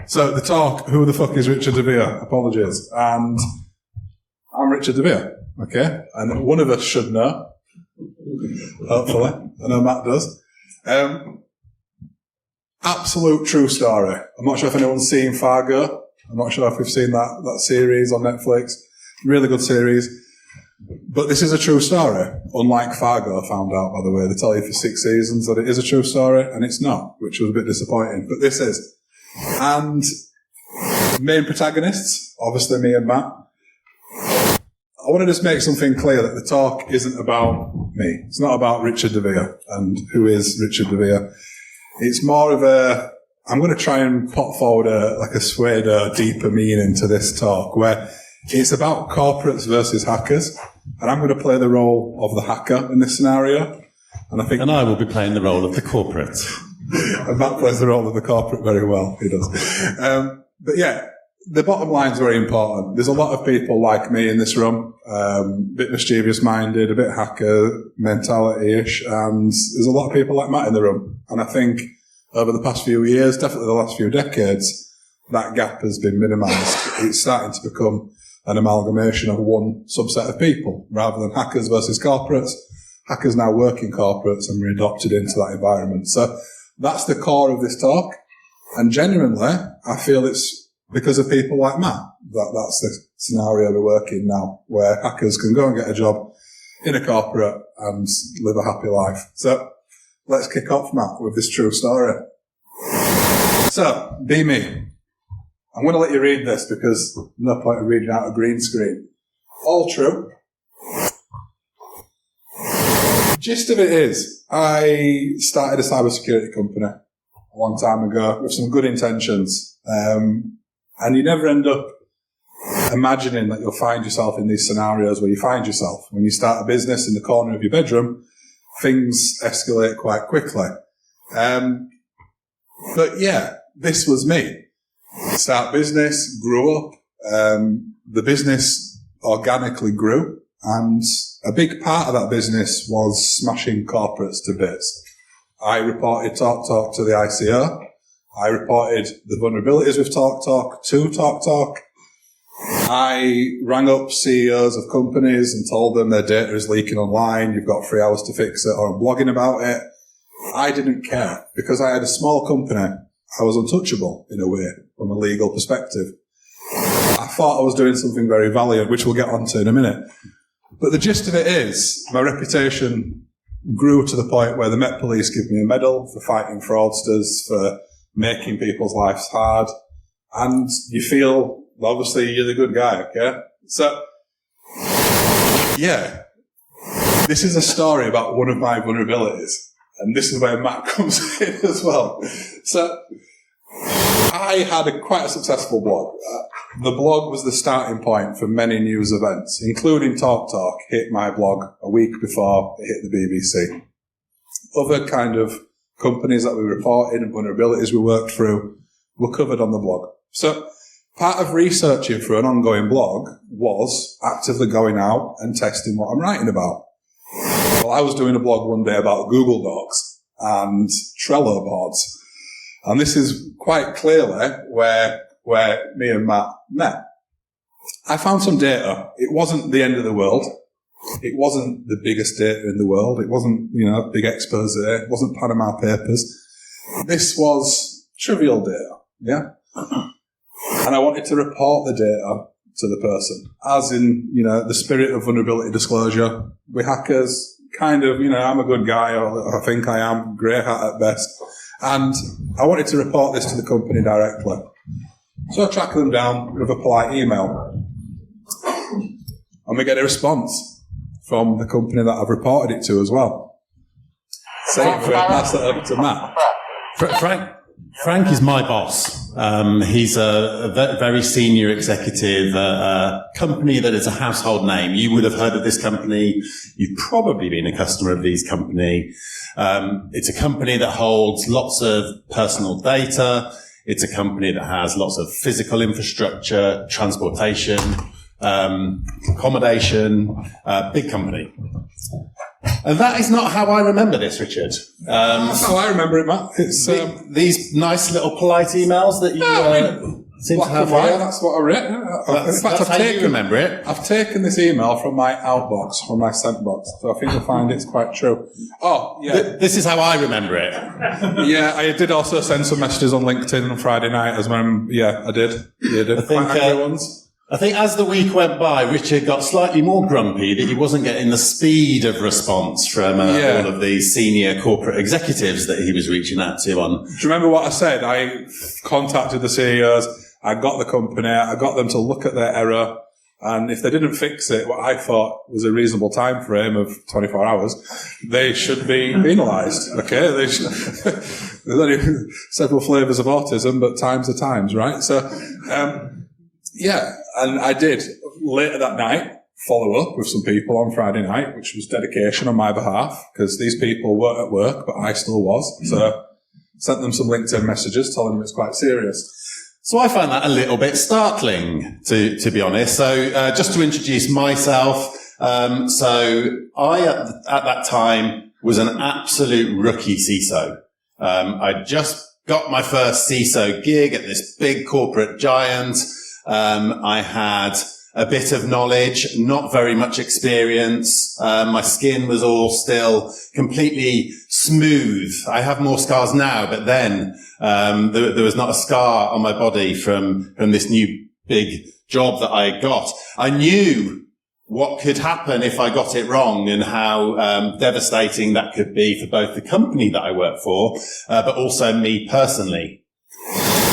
So the talk, who the fuck is Richard DeVere? Apologies. And I'm Richard DeVere, okay? And one of us should know, hopefully. I know Matt does. Absolute true story. I'm not sure if anyone's seen Fargo. I'm not sure if we've seen that series on Netflix. Really good series. But this is a true story. Unlike Fargo, I found out, by the way. They tell you for 6 seasons that it is a true story, and it's not, which was a bit disappointing. But this is. And main protagonists, obviously me and Matt. I want to just make something clear that the talk isn't about me. It's not about Richard DeVere and who is Richard DeVere. It's more of I'm going to try and put forward a pseudo deeper meaning to this talk where it's about corporates versus hackers. And I'm going to play the role of the hacker in this scenario. And I will be playing the role of the corporate. And Matt plays the role of the corporate very well. He does. But yeah, the bottom line is very important. There's a lot of people like me in this room, a bit mischievous-minded, a bit hacker mentality-ish, and there's a lot of people like Matt in the room. And I think over the past few years, definitely the last few decades, that gap has been minimised. It's starting to become an amalgamation of one subset of people, rather than hackers versus corporates. Hackers now work in corporates and we're adopted into that environment. So that's the core of this talk. And genuinely, I feel it's because of people like Matt that's the scenario we're working now, where hackers can go and get a job in a corporate and live a happy life. So let's kick off, Matt, with this true story. So, be me. I'm going to let you read this because no point in reading out a green screen. All true. Gist of it is, I started a cybersecurity company a long time ago with some good intentions. And you never end up imagining that you'll find yourself in these scenarios where you find yourself. When you start a business in the corner of your bedroom, things escalate quite quickly. But yeah, this was me. Start business, grew up, the business organically grew, and a big part of that business was smashing corporates to bits. I reported TalkTalk to the ICO. I reported the vulnerabilities with TalkTalk to TalkTalk. I rang up CEOs of companies and told them their data is leaking online, you've got 3 hours to fix it, or I'm blogging about it. I didn't care because I had a small company. I was untouchable in a way from a legal perspective. I thought I was doing something very valiant, which we'll get onto in a minute. But the gist of it is my reputation grew to the point where the Met Police give me a medal for fighting fraudsters, for making people's lives hard. And you feel, obviously, you're the good guy, okay? So, yeah, this is a story about one of my vulnerabilities. And this is where Matt comes in as well. So, I had quite a successful blog. The blog was the starting point for many news events, including TalkTalk hit my blog a week before it hit the BBC. Other kind of companies that we reported and vulnerabilities we worked through were covered on the blog. So, part of researching for an ongoing blog was actively going out and testing what I'm writing about. Well, I was doing a blog one day about Google Docs and Trello boards. And this is quite clearly where me and Matt met. I found some data. It wasn't the end of the world. It wasn't the biggest data in the world. It wasn't, big expose. It wasn't Panama Papers. This was trivial data, yeah? And I wanted to report the data to the person, as in, the spirit of vulnerability disclosure. We're hackers, kind of, I'm a good guy, or I think I am, grey hat at best. And I wanted to report this to the company directly. So I track them down with a polite email. And we get a response from the company that I've reported it to as well. Saying we'll pass that over to Matt. Frank is my boss. He's a very senior executive, a company that is a household name. You would have heard of this company. You've probably been a customer of these company. It's a company that holds lots of personal data. It's a company that has lots of physical infrastructure, transportation, accommodation, big company. And that is not how I remember this, Richard. That's how I remember it, Matt. It's these nice little polite emails that you seem to have. Black and white, that's what I read. In fact, that's how you remember it. I've taken this email from my outbox, from my sent box, so I think you'll find it's quite true. Oh, yeah. This is how I remember it. Yeah, I did also send some messages on LinkedIn on Friday night as when, I did. Yeah, I did. Quite angry ones. I think as the week went by, Richard got slightly more grumpy that he wasn't getting the speed of response from all of these senior corporate executives that he was reaching out to on. Do you remember what I said? I contacted the CEOs, I got the company, I got them to look at their error, and if they didn't fix it, what I thought was a reasonable time frame of 24 hours, they should be penalised. Okay, they should. There's only several flavours of autism, but times are times, right? So, and I did later that night follow up with some people on Friday night, which was dedication on my behalf, because these people weren't at work, but I still was. So sent them some LinkedIn messages telling them it's quite serious. So I found that a little bit startling, to be honest. So just to introduce myself, so I at that time was an absolute rookie CISO. I just got my first CISO gig at this big corporate giant. I had a bit of knowledge, not very much experience. My skin was all still completely smooth. I have more scars now, but then there was not a scar on my body from this new big job that I got. I knew what could happen if I got it wrong and how devastating that could be for both the company that I work for, but also me personally.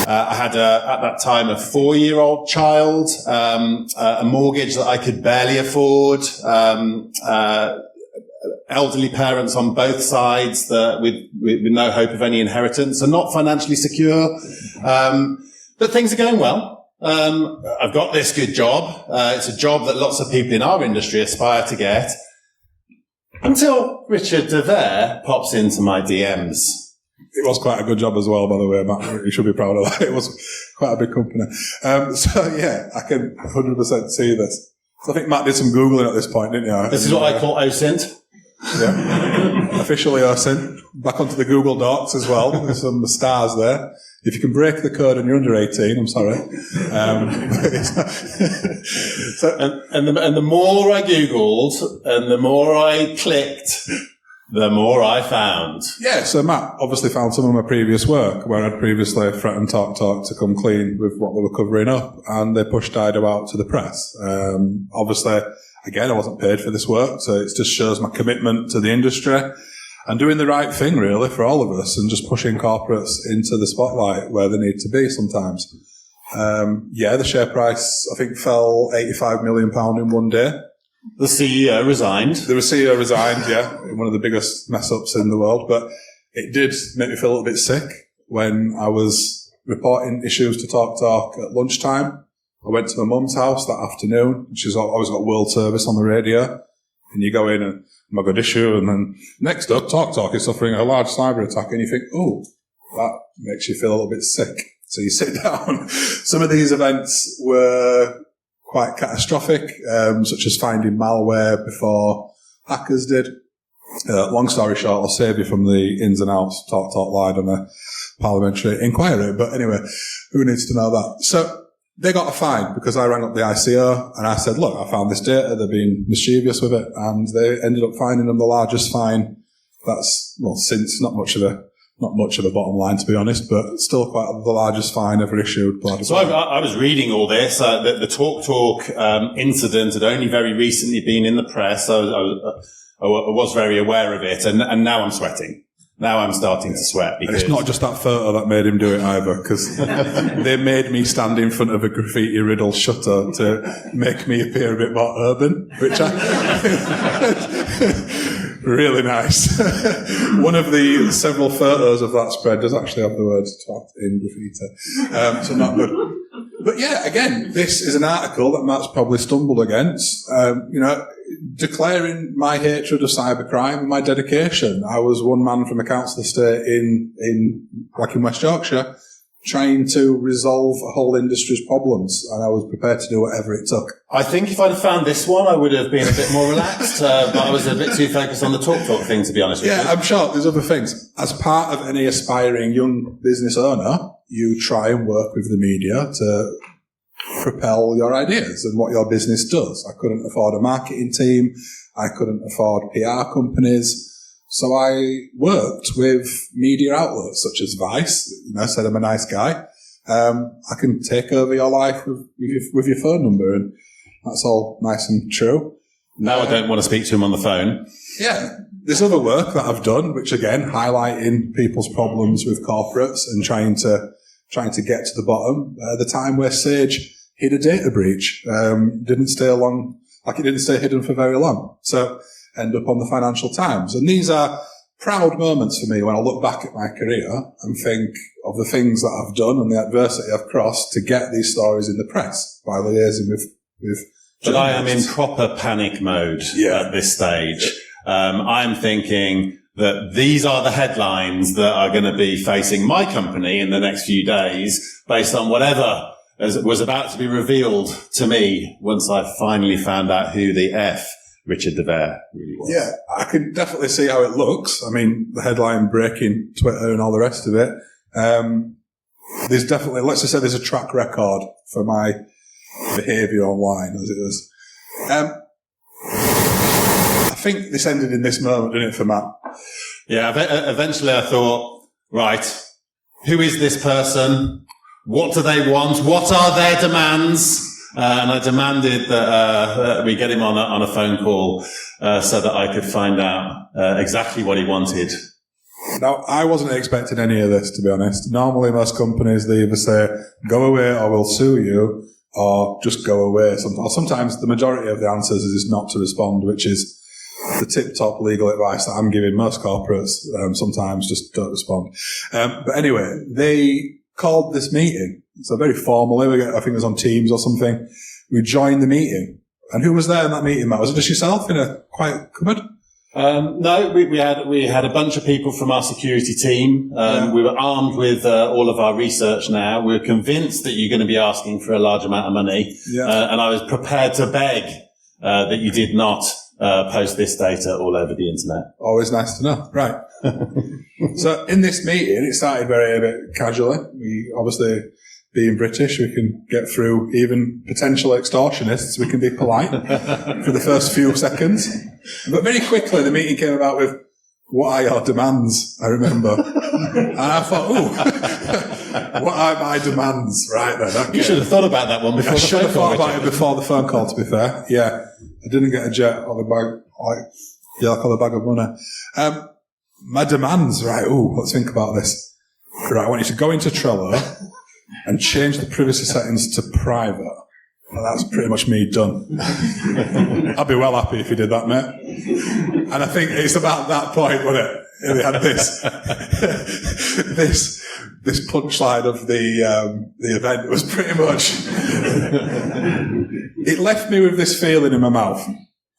I had at that time a 4-year-old child, a mortgage that I could barely afford, elderly parents on both sides with no hope of any inheritance, so not financially secure. But things are going well. I've got this good job. It's a job that lots of people in our industry aspire to get. Until Richard DeVere pops into my DMs. It was quite a good job as well, by the way, Matt. You should be proud of that. It was quite a big company. I can 100% see this. So I think Matt did some Googling at this point, didn't you? This is what I call OSINT. Yeah. Officially OSINT. Back onto the Google Docs as well. There's some stars there. If you can break the code and you're under 18, I'm sorry. And the more I Googled and the more I clicked, the more I found. Yeah, so Matt obviously found some of my previous work where I'd previously threatened TalkTalk to come clean with what they were covering up, and they pushed Dido out to the press. Obviously, again, I wasn't paid for this work, so it just shows my commitment to the industry and doing the right thing, really, for all of us, and just pushing corporates into the spotlight where they need to be sometimes. The share price, I think, fell £85 million in one day. The CEO resigned. The CEO resigned, yeah, one of the biggest mess-ups in the world. But it did make me feel a little bit sick when I was reporting issues to TalkTalk at lunchtime. I went to my mum's house that afternoon. She's always got World Service on the radio. And you go in and, my good issue, and then next up, TalkTalk is suffering a large cyber attack. And you think, oh, that makes you feel a little bit sick. So you sit down. Some of these events were quite catastrophic, such as finding malware before hackers did. Long story short, I'll save you from the ins and outs. TalkTalk lied on a parliamentary inquiry, but anyway, who needs to know that? So they got a fine because I rang up the ICO and I said, look, I found this data, they're being mischievous with it, and they ended up finding them the largest fine. That's, well, since not much of a bottom line, to be honest, but still quite the largest fine ever issued. So I was reading all this, that the TalkTalk incident had only very recently been in the press. I was very aware of it, and now I'm sweating. Now I'm starting to sweat. And it's not just that photo that made him do it either, because they made me stand in front of a graffiti-riddled shutter to make me appear a bit more urban, which really nice. One of the several photos of that spread does actually have the words "twat" in graffiti, so not good. But yeah, again, this is an article that Matt's probably stumbled against. Declaring my hatred of cybercrime and my dedication. I was one man from a council estate in West Yorkshire trying to resolve a whole industry's problems, and I was prepared to do whatever it took. I think if I'd have found this one, I would have been a bit more relaxed, but I was a bit too focused on the talk thing, to be honest with you. Yeah, I'm sure there's other things. As part of any aspiring young business owner, you try and work with the media to propel your ideas and what your business does. I couldn't afford a marketing team. I couldn't afford PR companies. So I worked with media outlets such as Vice. I said I'm a nice guy. I can take over your life with your phone number, and that's all nice and true. Now I don't want to speak to him on the phone. Yeah. There's other work that I've done, which again, highlighting people's problems with corporates and trying to get to the bottom. The time where Sage hid a data breach, didn't stay hidden for very long. So end up on the Financial Times. And these are proud moments for me when I look back at my career and think of the things that I've done and the adversity I've crossed to get these stories in the press by liaising with But I am in proper panic mode at this stage. I'm thinking that these are the headlines that are going to be facing my company in the next few days based on whatever was about to be revealed to me once I finally found out who the F Richard DeVere really was. Yeah, I can definitely see how it looks. I mean, the headline breaking Twitter and all the rest of it. There's definitely, let's just say there's a track record for my behaviour online, as it was. I think this ended in this moment, didn't it, for Matt? Yeah, eventually I thought, right, who is this person? What do they want? What are their demands? And I demanded that we get him on a phone call so that I could find out exactly what he wanted. Now, I wasn't expecting any of this, to be honest. Normally, most companies, they either say, go away or we'll sue you, or just go away. Sometimes the majority of the answers is not to respond, which is the tip-top legal advice that I'm giving most corporates. Sometimes just don't respond. But anyway, they called this meeting. So very formally, I think it was on Teams or something. We joined the meeting. And who was there in that meeting, Matt? Was it just yourself in a quiet cupboard? No, we had a bunch of people from our security team. We were armed with all of our research now. We were convinced that you're going to be asking for a large amount of money. Yeah. And I was prepared to beg that you did not post this data all over the internet. Always nice to know. Right. So in this meeting, it started a bit casually. We obviously, being British, we can get through even potential extortionists. We can be polite for the first few seconds. But very quickly, the meeting came about with, what are your demands? I remember. And I thought, ooh, what are my demands? Right then. Okay. You should have thought about that one before the phone call. I should have thought about it before the phone call, to be fair. Yeah. I didn't get a jet or the bag, or the bag of money. My demands, right, ooh, let's think about this. Right, I want you to go into Trello and change the privacy settings to private. And that's pretty much me done. I'd be well happy if you did that, mate. And I think it's about that point, wasn't it? They had this punchline of the event. It was pretty much, it left me with this feeling in my mouth.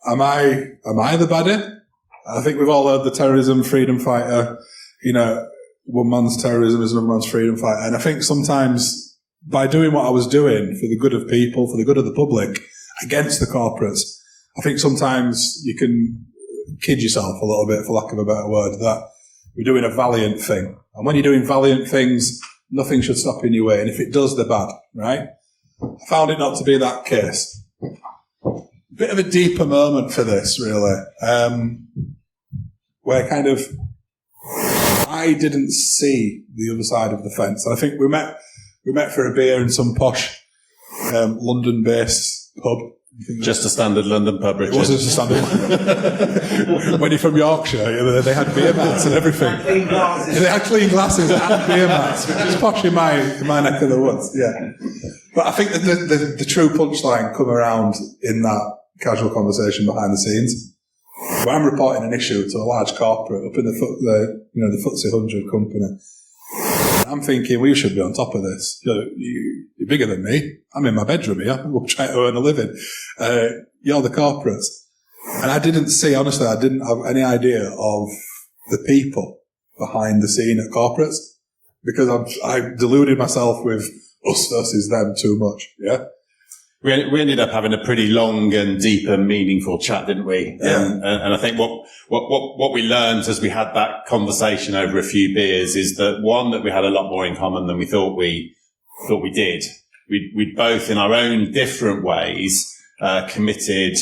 Am I the baddie? I think we've all heard the terrorism freedom fighter, one man's terrorism is another man's freedom fighter. And I think sometimes by doing what I was doing for the good of people, for the good of the public, against the corporates, I think sometimes you can kid yourself a little bit, for lack of a better word, that you're doing a valiant thing. And when you're doing valiant things, nothing should stop in your way. And if it does, they're bad, right? I found it not to be that case. Bit of a deeper moment for this, really, where kind of I didn't see the other side of the fence. And I think we met for a beer in some posh London-based pub. Just a standard London pub, Richard. It wasn't a standard. When you're from Yorkshire, they had beer mats and everything. They had clean glasses and beer mats, which is posh in my neck of the woods. Yeah, but I think that the true punchline come around in that casual conversation behind the scenes. When I'm reporting an issue to a large corporate up in the FTSE 100 company, I'm thinking, we should be on top of this. You're bigger than me. I'm in my bedroom here. We're trying to earn a living. You're the corporates. And I didn't have any idea of the people behind the scene at corporates. because I deluded myself with us versus them too much. Yeah. We ended up having a pretty long and deep and meaningful chat, didn't we? Yeah. And I think what we learned as we had that conversation over a few beers is that, one, that we had a lot more in common than we thought we did. We'd both, in our own different ways, committed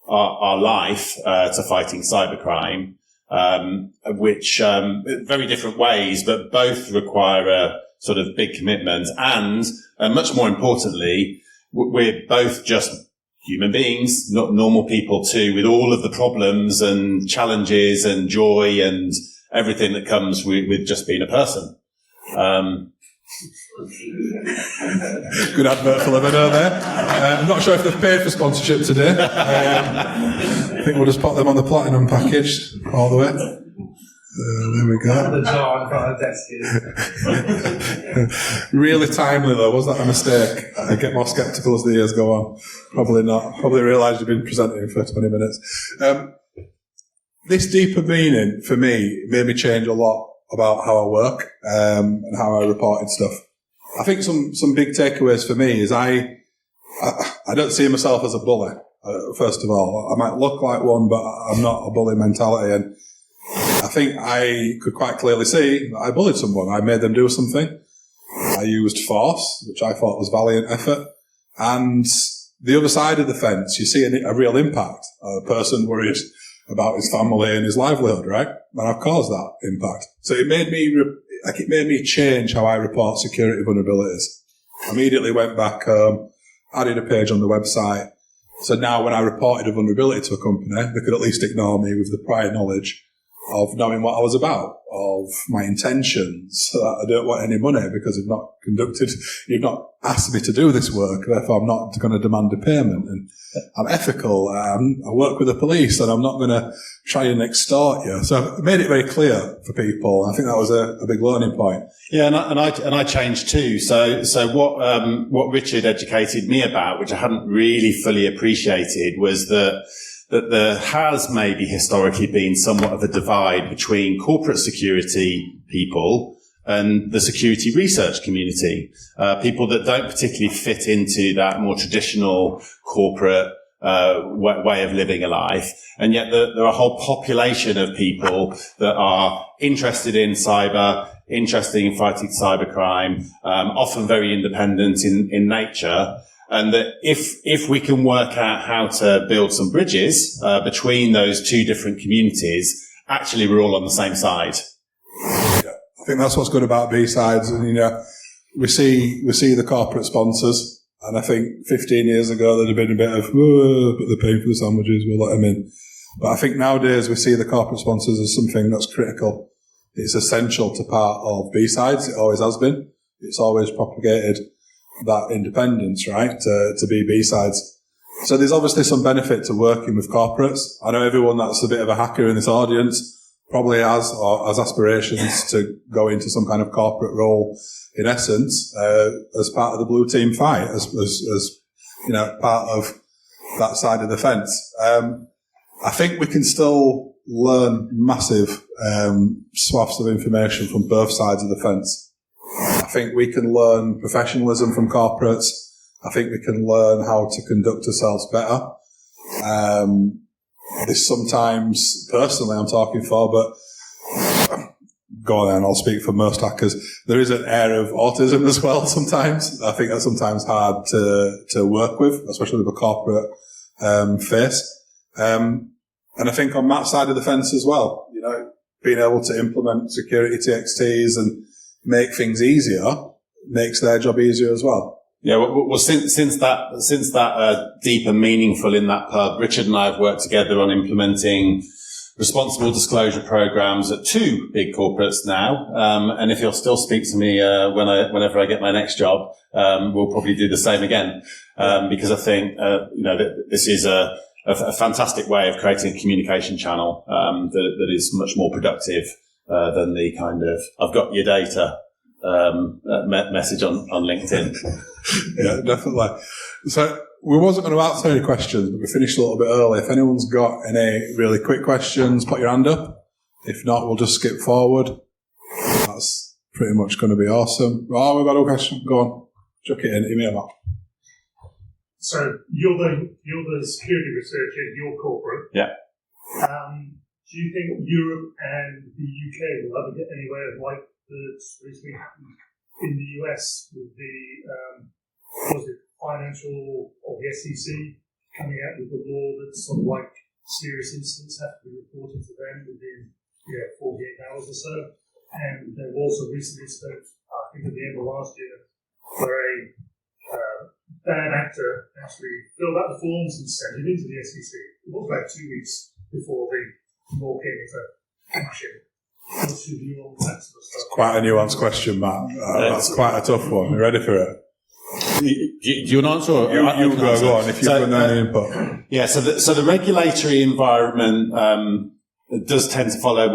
our life to fighting cybercrime, which very different ways, but both require a sort of big commitment. And much more importantly, we're both just human beings, not normal people too, with all of the problems and challenges and joy and everything that comes with just being a person. Good advert for Livernoir there. I'm not sure if they've paid for sponsorship today. I think we'll just put them on the platinum package all the way. There we go. The jar in front of the desk. Really timely though, was that a mistake? I get more sceptical as the years go on. Probably not. Probably realised you've been presenting for 20 minutes. This deeper meaning for me made me change a lot about how I work and how I reported stuff. I think some big takeaways for me is I don't see myself as a bully. First of all, I might look like one, but I'm not a bully mentality. And I think I could quite clearly see that I bullied someone. I made them do something. I used force, which I thought was valiant effort. And the other side of the fence, you see a real impact. A person worried about his family and his livelihood, right? And I've caused that impact. So it made me change how I report security vulnerabilities. I immediately went back home, added a page on the website. So now when I reported a vulnerability to a company, they could at least ignore me with the prior knowledge of knowing what I was about, of my intentions. I don't want any money because you've not asked me to do this work, therefore I'm not going to demand a payment. And I'm ethical, I work with the police, and I'm not going to try and extort you. So I made it very clear for people. I think that was a big learning point. Yeah, and I changed too. So what Richard educated me about, which I hadn't really fully appreciated, was that there has maybe historically been somewhat of a divide between corporate security people and the security research community, people that don't particularly fit into that more traditional corporate way of living a life. And yet there are a whole population of people that are interested in cyber, interested in fighting cybercrime, often very independent in nature. And that if we can work out how to build some bridges between those two different communities, actually we're all on the same side. Yeah, I think that's what's good about B-sides. And, we see the corporate sponsors, and I think 15 years ago there'd have been a bit of, but they're paying for the sandwiches, we'll let them in. But I think nowadays we see the corporate sponsors as something that's critical. It's essential to part of B-sides. It always has been. It's always propagated that independence, right, to be B-sides. So there's obviously some benefit to working with corporates. I know everyone that's a bit of a hacker in this audience probably has aspirations to go into some kind of corporate role, in essence, as part of the blue team fight, as part of that side of the fence. I think we can still learn massive swaths of information from both sides of the fence. I think we can learn professionalism from corporates. I think we can learn how to conduct ourselves better. There's sometimes, personally I'm talking for, but go on then, I'll speak for most hackers. There is an air of autism as well sometimes. I think that's sometimes hard to work with, especially with a corporate face. And I think on that side of the fence as well, being able to implement security TXTs and make things easier makes their job easier as well. Yeah, well, since that deep and meaningful in that pub, Richard and I have worked together on implementing responsible disclosure programs at two big corporates now. And if you'll still speak to me whenever I get my next job, we'll probably do the same again, because I think this is a fantastic way of creating a communication channel that is much more productive than the kind of "I've got your data" message on LinkedIn. Yeah, definitely. So we wasn't going to answer any questions, but we finished a little bit early. If anyone's got any really quick questions, put your hand up. If not, we'll just skip forward. That's pretty much going to be awesome. Oh, we've got a question. Go on. Chuck it in. Email that. So you're the security researcher in your corporate. Yeah. Do you think Europe and the UK will ever get anywhere like that's recently happened in the US with the financial or the SEC coming out with the law that sort of like serious incidents have to be reported to them within 48 hours or so? And there was a recent incident, I think at the end of last year, where a bad actor actually filled out the forms and sent it into the SEC. It was about 2 weeks before the law came into action. What's your view on that sort of stuff? It's quite a nuanced question, Matt. That's quite a tough one. You ready for it? Do you want to answer? Or You go on if you've got any input. Yeah, so the regulatory environment does tend to follow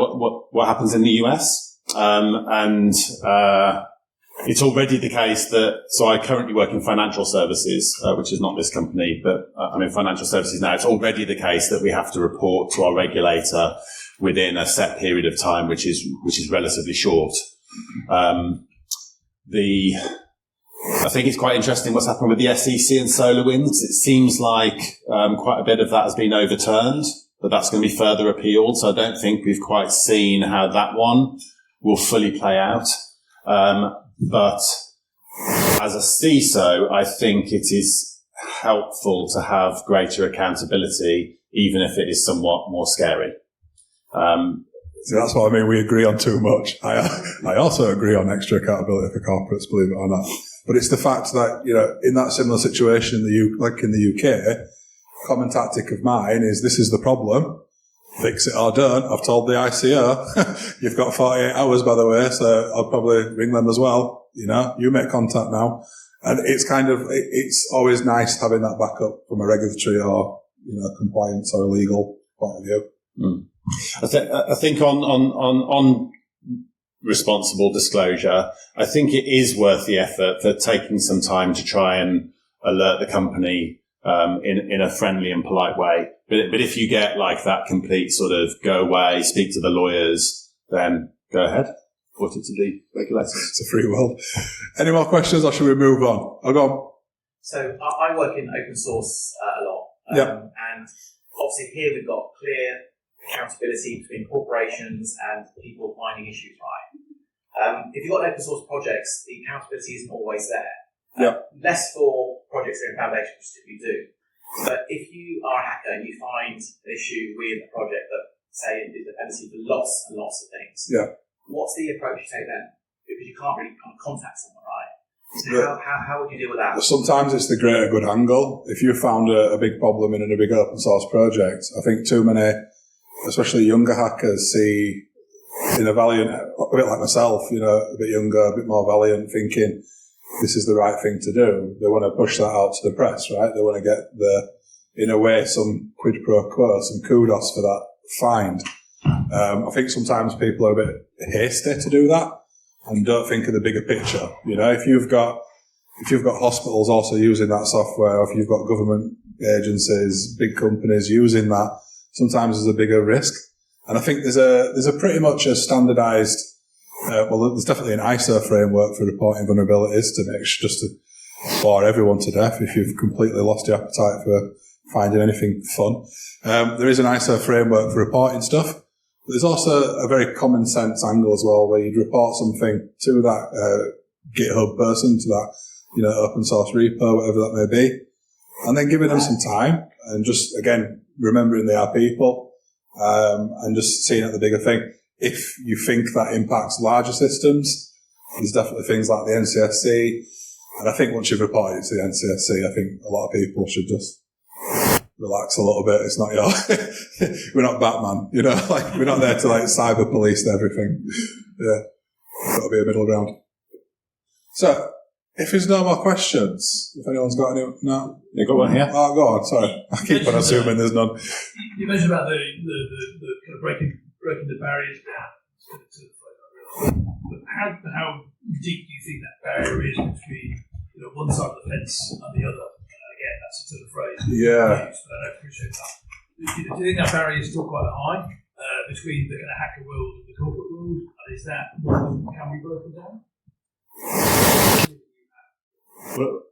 what happens in the US, and it's already the case that. So I currently work in financial services, which is not this company, but I'm in financial services now. It's already the case that we have to report to our regulator within a set period of time, which is relatively short. I think it's quite interesting what's happened with the SEC and SolarWinds. It seems like quite a bit of that has been overturned, but that's going to be further appealed. So I don't think we've quite seen how that one will fully play out. But as a CISO, I think it is helpful to have greater accountability, even if it is somewhat more scary. So that's what I mean. We agree on too much. I also agree on extra accountability for corporates, believe it or not. But it's the fact that, in that similar situation, like in the UK, common tactic of mine is this is the problem. Fix it or don't. I've told the ICO. You've got 48 hours, by the way, so I'll probably ring them as well. You make contact now. And it's it's always nice having that backup from a regulatory or, compliance or legal point of view. Mm. I think on responsible disclosure, I think it is worth the effort for taking some time to try and alert the company in a friendly and polite way. But if you get like that complete sort of go away, speak to the lawyers, then go ahead, put it to the regulators. It's a free world. Any more questions, or should we move on? I'll go on. So I work in open source a lot. And obviously here we've got clear accountability between corporations and people finding issues, right? If you've got open source projects, the accountability isn't always there. Less for projects that are in foundation, which typically do. But if you are a hacker and you find an issue with a project that, say, is dependency for lots and lots of things, what's the approach you take then? Because you can't really contact someone, right? So how would you deal with that? Sometimes it's the greater good angle. If you found a big problem in a big open source project, I think too many, especially younger hackers, see in a valiant, a bit like myself, a bit younger, a bit more valiant, thinking this is the right thing to do. They want to push that out to the press, right? They want to get in a way, some quid pro quo, some kudos for that find. I think sometimes people are a bit hasty to do that and don't think of the bigger picture. If you've got hospitals also using that software, or if you've got government agencies, big companies using that, sometimes there's a bigger risk. And I think there's a pretty much a standardized, there's definitely an ISO framework for reporting vulnerabilities to make sure, just to bore everyone to death if you've completely lost your appetite for finding anything fun. There is an ISO framework for reporting stuff. But there's also a very common sense angle as well, where you'd report something to that GitHub person, to that open source repo, whatever that may be, and then giving them some time and just again remembering they are people, and just seeing at the bigger thing. If you think that impacts larger systems, there's definitely things like the NCSC, and I think once you've reported it to the NCSC, I think a lot of people should just relax a little bit. It's not we're not Batman, we're not there to cyber police everything. Got to be a middle ground. So, if there's no more questions, if anyone's got any, no? You got one here? Oh, go on, sorry. I keep on assuming there's none. You mentioned about the kind of breaking the barriers down. But how deep do you think that barrier is between one side of the fence and the other? Again, that's a sort of phrase. Yeah. But I don't appreciate that. Do you think that barrier is still quite high between the kind of hacker world and the corporate world? And is that can we broken down? Well,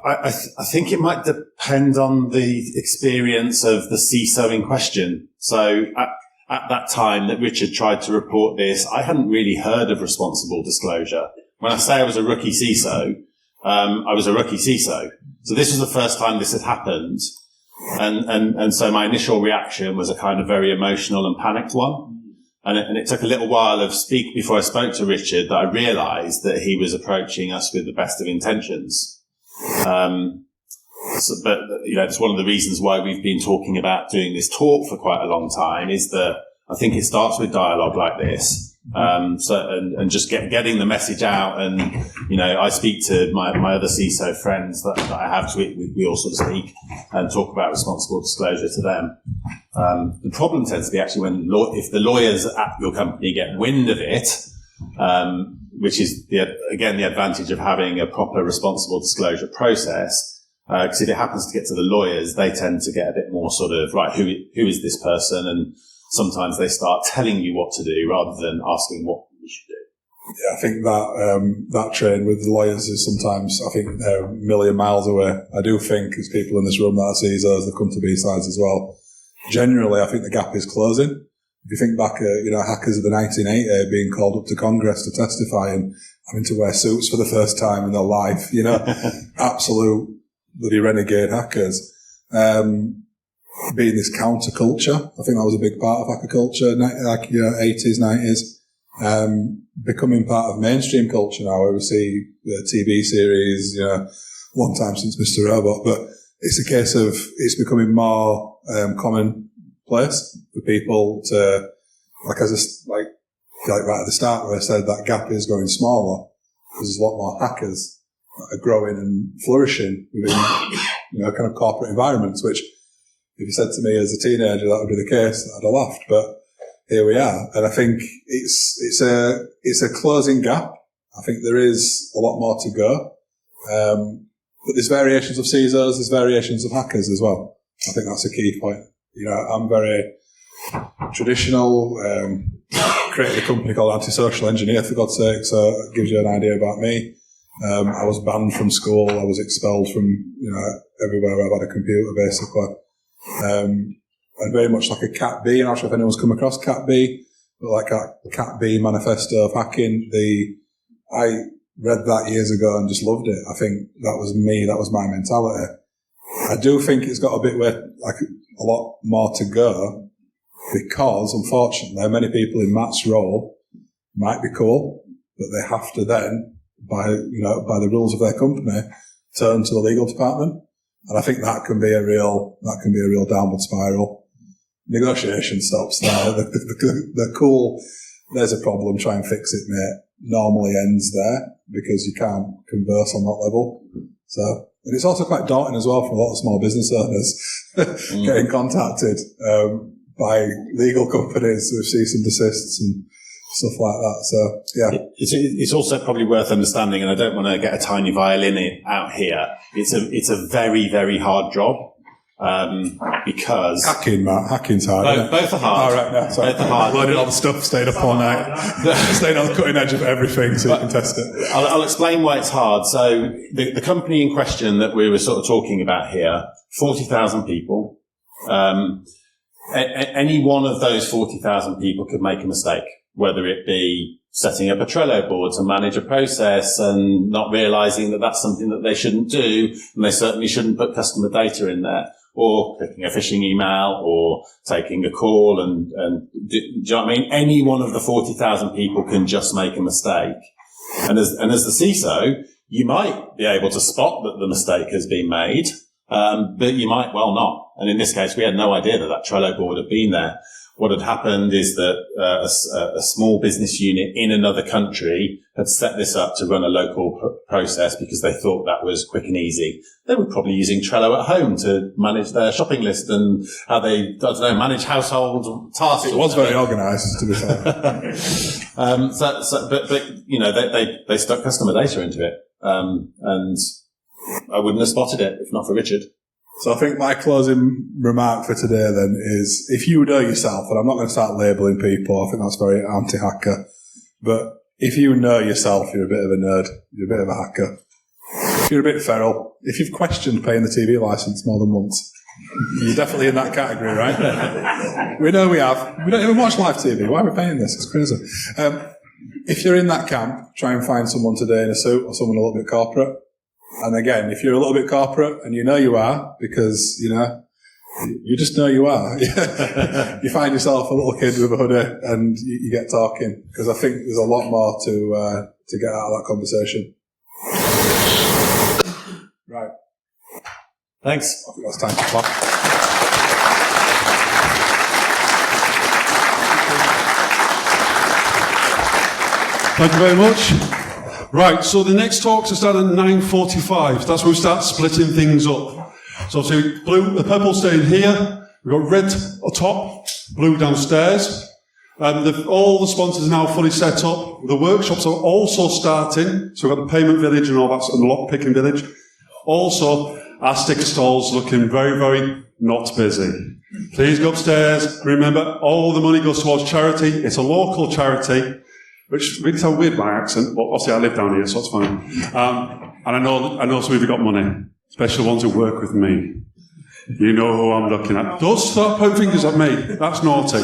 I think it might depend on the experience of the CISO in question. So at that time that Richard tried to report this, I hadn't really heard of responsible disclosure. When I say I was a rookie CISO, I was a rookie CISO. So this was the first time this had happened. And so my initial reaction was a kind of very emotional and panicked one. And it took a little while before I spoke to Richard that I realized that he was approaching us with the best of intentions. But it's one of the reasons why we've been talking about doing this talk for quite a long time is that I think it starts with dialogue like this. And just getting the message out. And, I speak to my other CISO friends that I have, we all sort of speak and talk about responsible disclosure to them. The problem tends to be actually if the lawyers at your company get wind of it, which is the advantage of having a proper responsible disclosure process. Because if it happens to get to the lawyers, they tend to get a bit more sort of, right, who is this person? And sometimes they start telling you what to do rather than asking what you should do. Yeah, I think that train with the lawyers is sometimes, I think, they're a million miles away. I do think, as people in this room that I see those that come to B-sides as well, generally, I think the gap is closing. If you think back at, hackers of the 1980 being called up to Congress to testify and having to wear suits for the first time in their life, absolute bloody renegade hackers. Being this counterculture, I think that was a big part of hacker culture, 80s, 90s, becoming part of mainstream culture now, where we see TV series, long time since Mr. Robot, but it's a case of it's becoming more commonplace for people to, like right at the start where I said that gap is going smaller, because there's a lot more hackers that are growing and flourishing within, kind of corporate environments, which, if you said to me as a teenager that would be the case, I'd have laughed. But here we are, and I think it's a closing gap. I think there is a lot more to go, but there's variations of CISOs, there's variations of hackers as well. I think that's a key point. I'm very traditional. Created a company called Antisocial Engineer, for God's sake, so it gives you an idea about me. I was banned from school. I was expelled from everywhere I've had a computer, basically. And very much like a Cat B. I'm not sure if anyone's come across Cat B, but like a Cat B manifesto of hacking. I read that years ago and just loved it. I think that was me. That was my mentality. I do think it's got a lot more to go, because unfortunately many people in Matt's role might be cool, but they have to then, by the rules of their company, turn to the legal department. And I think that can be a real downward spiral. Negotiation stops there. The cool, there's a problem, try and fix it, mate, normally ends there, because you can't converse on that level. So, and it's also quite daunting as well for a lot of small business owners getting contacted by legal companies with cease and desists and stuff like that. So, yeah. It's also probably worth understanding, and I don't want to get a tiny violin out here. It's a very, very hard job, because hacking's hard. Both are hard. All right, no, sorry. Both are hard. Loaded all the stuff, stayed up all night, stayed on the cutting edge of everything so you can test it. I'll explain why it's hard. So the company in question that we were sort of talking about here, 40,000 people. Any one of those 40,000 people could make a mistake, whether it be setting up a Trello board to manage a process and not realizing that that's something that they shouldn't do, and they certainly shouldn't put customer data in there, or clicking a phishing email, or taking a call, and do you know what I mean? Any one of the 40,000 people can just make a mistake. And as the CISO, you might be able to spot that the mistake has been made, but you might well not. And in this case, we had no idea that Trello board had been there. What had happened is that a small business unit in another country had set this up to run a local process because they thought that was quick and easy. They were probably using Trello at home to manage their shopping list and how they, manage household tasks. It was very organised, to be fair. But they stuck customer data into it, and I wouldn't have spotted it if not for Richard. So I think my closing remark for today then is, if you know yourself, and I'm not going to start labelling people, I think that's very anti-hacker, But if you know yourself, you're a bit of a nerd, you're a bit of a hacker. If you're a bit feral, if you've questioned paying the TV licence more than once, you're definitely in that category, right? We know we have. We don't even watch live TV. Why are we paying this? It's crazy. If you're in that camp, try and find someone today in a suit or someone a little bit corporate. And again, if you're a little bit corporate, and you know you are, because, you know, you just know you are. You find yourself a little kid with a hoodie and you get talking, because I think there's a lot more to get out of that conversation. Right. Thanks. I think that's time to clap. Thank you very much. Right, so the next talks are starting at 9:45. That's when we start splitting things up. So obviously, the purple staying here. We've got red on top, blue downstairs. All the sponsors are now fully set up. The workshops are also starting. So we've got the payment village and all that, and the lock picking village. Also, our sticker stall's looking very, very not busy. Please go upstairs. Remember, all the money goes towards charity. It's a local charity, which makes sound weird, my accent, but obviously I live down here, so it's fine. And I know some of you got money, especially the ones who work with me. You know who I'm looking at. Don't start pointing fingers at me. That's naughty.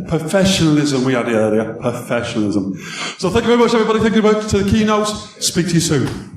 Professionalism we had earlier. Professionalism. So thank you very much, everybody. Thank you very much to the keynotes. Speak to you soon.